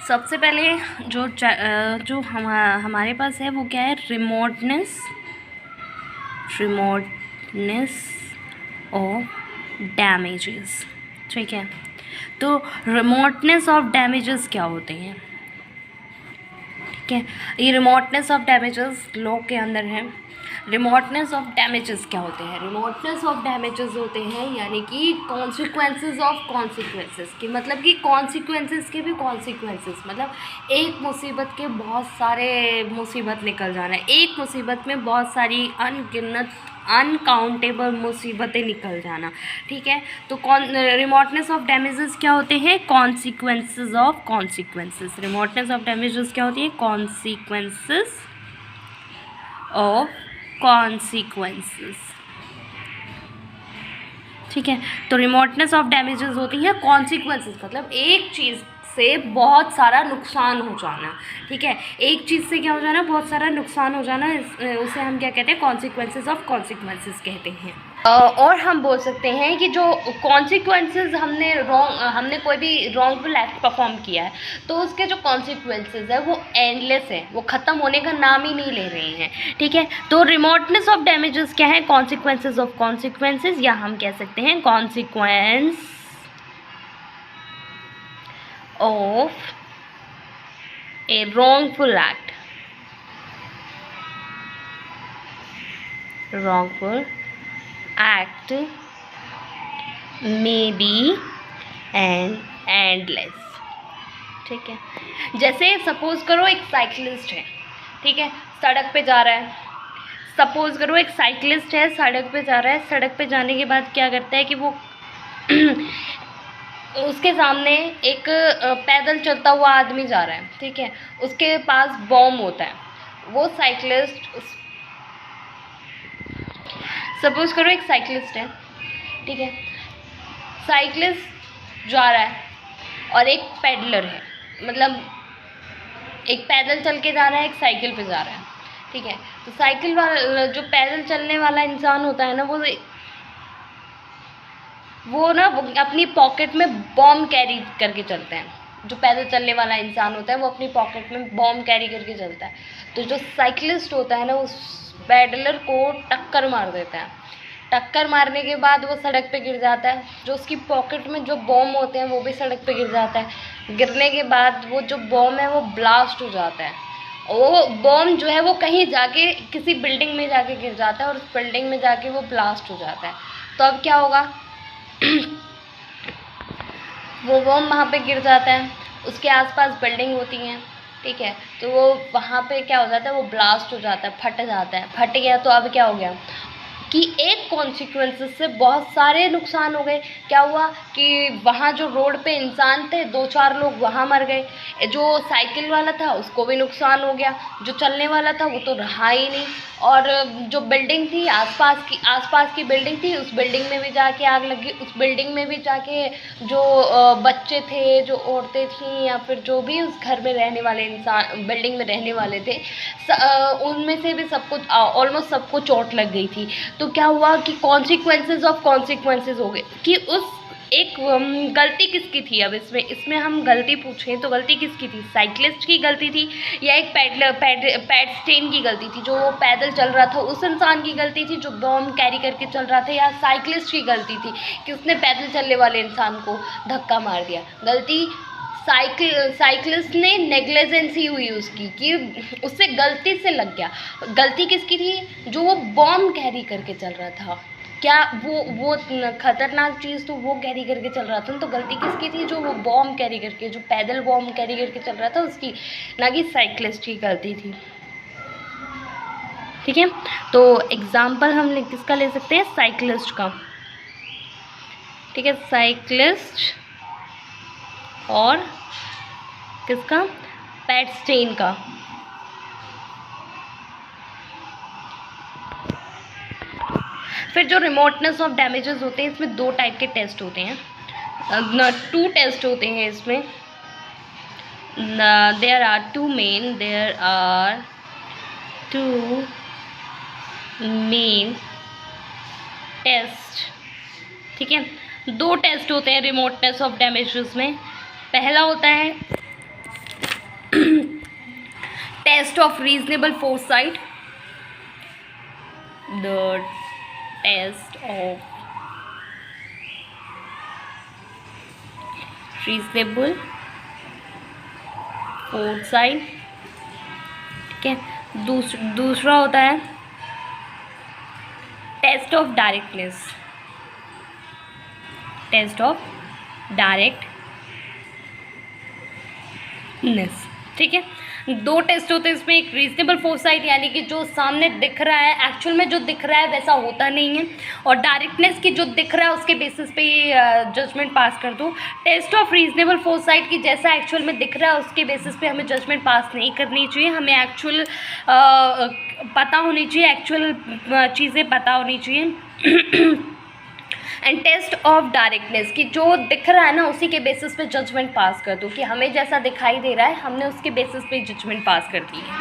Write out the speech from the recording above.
सबसे पहले जो हमारे पास है वो क्या है, रिमोटनेस ऑफ डैमेजेस। ठीक है, तो रिमोटनेस ऑफ डैमेजेस क्या होते हैं? ठीक है, ये रिमोटनेस ऑफ डैमेजेस लॉ के अंदर है। रिमोटनेस ऑफ डैमेजेस क्या होते हैं? रिमोटनेस ऑफ डैमेजेस होते हैं यानी कि कॉन्सिक्वेंसेस ऑफ कॉन्सिक्वेंसेस की, मतलब कि कॉन्सिक्वेंसेस के भी कॉन्सिक्वेंसेस, मतलब एक मुसीबत के बहुत सारे मुसीबत निकल जाना है, एक मुसीबत में बहुत सारी अनगिनत अनकाउंटेबल मुसीबतें निकल जाना। ठीक है, तो रिमोटनेस ऑफ डैमेजेस क्या होते हैं? Consequences of consequences. Remoteness of damages क्या होती है? Consequences of consequences. ठीक है, तो रिमोटनेस ऑफ डैमेजेस होती है कॉन्सिक्वेंसेस, मतलब एक चीज़ से बहुत सारा नुकसान हो जाना। ठीक है, एक चीज़ से क्या हो जाना? बहुत सारा नुकसान हो जाना, उसे हम क्या कहते हैं? कॉन्सिक्वेंसेस ऑफ कॉन्सिक्वेंसेस कहते हैं। और हम बोल सकते हैं कि जो कॉन्सिक्वेंसेस हमने कोई भी रॉन्गफुल एक्ट परफॉर्म किया है तो उसके जो कॉन्सिक्वेंसेस है वो एंडलेस है, वो ख़त्म होने का नाम ही नहीं ले रहे हैं। ठीक है, तो रिमोटनेस ऑफ डैमेजेस क्या है? कॉन्सिक्वेंसेस ऑफ कॉन्सिक्वेंसेस, या हम कह सकते हैं consequence of a wrongful act may be endless। ठीक है, जैसे सपोज करो एक साइकिलिस्ट है, ठीक है, सड़क पे जा रहा है। सपोज करो एक साइकिलिस्ट है, सड़क पे जा रहा है। सड़क पे जाने के बाद क्या करता है कि वो उसके सामने एक पैदल चलता हुआ आदमी जा रहा है। ठीक है, उसके पास बॉम्ब होता है। वो साइकिलिस्ट, सपोज करो एक साइकिलिस्ट है, ठीक है, साइकिलिस्ट जा रहा है और एक पैडलर है, मतलब एक पैदल चल के जा रहा है, एक साइकिल पे जा रहा है। ठीक है, तो साइकिल वाला, जो पैदल चलने वाला इंसान होता है ना, वो ना अपनी पॉकेट में बॉम्ब कैरी करके चलते हैं। जो पैदल चलने वाला इंसान होता है वो अपनी पॉकेट में बॉम्ब कैरी करके चलता है। तो जो साइकिलिस्ट होता है ना, उस पैडलर को टक्कर मार देता है। टक्कर मारने के बाद वो सड़क पे गिर जाता है। जो उसकी पॉकेट में जो बॉम्ब होते हैं वो भी सड़क पे गिर जाता है। गिरने के बाद वो जो बॉम्ब है वो ब्लास्ट हो जाता है। वो बॉम्ब जो है वो कहीं जाके किसी बिल्डिंग में जाके गिर जाता है और उस बिल्डिंग में जाके वो ब्लास्ट हो जाता है। तो अब क्या होगा? वो बॉम्ब वहाँ पे गिर जाता है, उसके आसपास बिल्डिंग होती हैं। ठीक है, तो वो वहाँ पे क्या हो जाता है? वो ब्लास्ट हो जाता है, फट जाता है। फट गया तो अब क्या हो गया कि एक कॉन्सिक्वेंसेस से बहुत सारे नुकसान हो गए। क्या हुआ कि वहाँ जो रोड पे इंसान थे, 2-4 लोग वहाँ मर गए। जो साइकिल वाला था उसको भी नुकसान हो गया। जो चलने वाला था वो तो रहा ही नहीं। और जो बिल्डिंग थी, आसपास की बिल्डिंग थी, उस बिल्डिंग में भी जाके आग लगी। उस बिल्डिंग में भी जाके जो बच्चे थे, जो औरतें थीं, या फिर जो भी उस घर में रहने वाले इंसान, बिल्डिंग में रहने वाले थे, उनमें से भी सबको, ऑलमोस्ट सबको चोट लग गई थी। तो क्या हुआ कि कॉन्सिक्वेंसेस ऑफ कॉन्सिक्वेंसेस हो गए कि उस एक गलती किसकी थी? अब इसमें हम गलती पूछें तो गलती किसकी थी? साइकिलिस्ट की गलती थी, या एक पैडस्टेन की गलती थी, जो वो पैदल चल रहा था उस इंसान की गलती थी जो बॉम्ब कैरी करके चल रहा था, या साइकिलिस्ट की गलती थी कि उसने पैदल चलने वाले इंसान को धक्का मार दिया? गलती साइकिलिस्ट ने नेग्लिजेंसी हुई उसकी, कि उससे गलती से लग गया। गलती किसकी थी? जो वो बॉम्ब कैरी करके चल रहा था। क्या वो खतरनाक चीज़ तो वो कैरी करके चल रहा था, तो गलती किसकी थी? जो वो बॉम्ब कैरी करके, जो पैदल बॉम्ब कैरी करके चल रहा था उसकी, ना कि साइकिलिस्ट की गलती थी। ठीक है, तो एग्जाम्पल हम किसका ले सकते हैं? साइकिलिस्ट का। ठीक है, साइकिलिस्ट और किसका? पैडस्टेन का। फिर जो रिमोटनेस ऑफ डैमेजेस होते हैं, इसमें 2 टाइप के टेस्ट होते हैं, 2 टेस्ट होते हैं इसमें। There are 2 main test. ठीक है, 2 टेस्ट होते हैं रिमोटनेस ऑफ डैमेजेस में। पहला होता है test of reasonable foresight, the test of reasonable foresight, ठीक है। दूसरा होता है test of directness, test of directness, ठीक है। दो टेस्ट होते हैं इसमें, एक रीजनेबल फोरसाइट यानी कि जो सामने दिख रहा है, एक्चुअल में जो दिख रहा है वैसा होता नहीं है, और डायरेक्टनेस की जो दिख रहा है उसके बेसिस पे जजमेंट पास कर दूँ। टेस्ट ऑफ रीजनेबल फोरसाइट की जैसा एक्चुअल में दिख रहा है उसके बेसिस पे हमें जजमेंट पास नहीं करनी चाहिए, हमें एक्चुअल पता होनी चाहिए, एक्चुअल चीज़ें पता होनी चाहिए। एंड टेस्ट ऑफ डायरेक्टनेस की जो दिख रहा है ना उसी के बेसिस पे जजमेंट पास कर दूँ, कि हमें जैसा दिखाई दे रहा है हमने उसके बेसिस पे जजमेंट पास कर दी है।